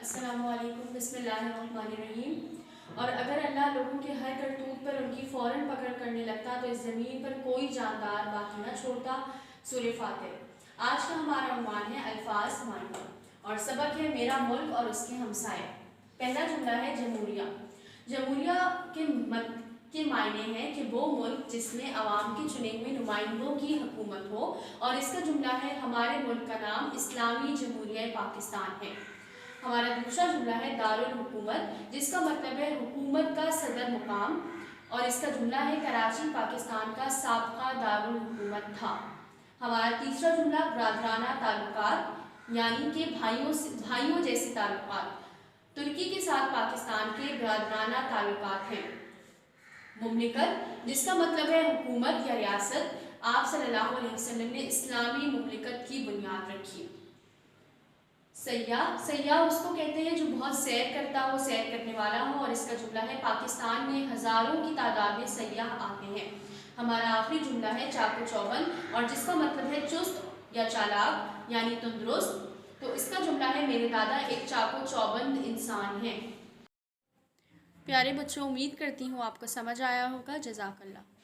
السلام علیکم، بسم اللہ الرحمن الرحیم۔ اور اگر اللہ لوگوں کے ہر کرتوت پر ان کی فوراً پکڑ کرنے لگتا تو اس زمین پر کوئی جاندار باقی نہ چھوڑتا۔ سورہ فاتر۔ آج کا ہمارا عنوان ہے الفاظ معنی اور سبق ہے میرا ملک اور اس کے ہمسائے۔ پہلا جملہ ہے جمہوریہ۔ جمہوریہ کے معنی ہیں کہ وہ ملک جس میں عوام کے چنے ہوئے نمائندوں کی حکومت ہو، اور اس کا جملہ ہے ہمارے ملک کا نام اسلامی جمہوریہ پاکستان ہے۔ ہمارا دوسرا جملہ ہے دارالحکومت، جس کا مطلب ہے حکومت کا صدر مقام، اور اس کا جملہ ہے کراچی پاکستان کا سابقہ دارالحکومت تھا۔ ہمارا تیسرا جملہ برادرانہ تعلقات، یعنی کہ بھائیوں جیسے تعلقات۔ ترکی کے ساتھ پاکستان کے برادرانہ تعلقات ہیں۔ مملکت، جس کا مطلب ہے حکومت یا ریاست۔ آپ صلی اللہ علیہ وسلم نے اسلامی مملکت کی بنیاد رکھی۔ سیاح، سیاح اس کو کہتے ہیں جو بہت سیر کرتا ہو، سیر کرنے والا ہو، اور اس کا جملہ ہے پاکستان میں ہزاروں کی تعداد میں سیاح آتے ہیں۔ ہمارا آخری جملہ ہے چاق و چوبند، اور جس کا مطلب ہے چست یا چالاک یعنی تندرست۔ تو اس کا جملہ ہے میرے دادا ایک چاق و چوبند انسان ہیں۔ پیارے بچوں، امید کرتی ہوں آپ کو سمجھ آیا ہوگا۔ جزاک اللہ۔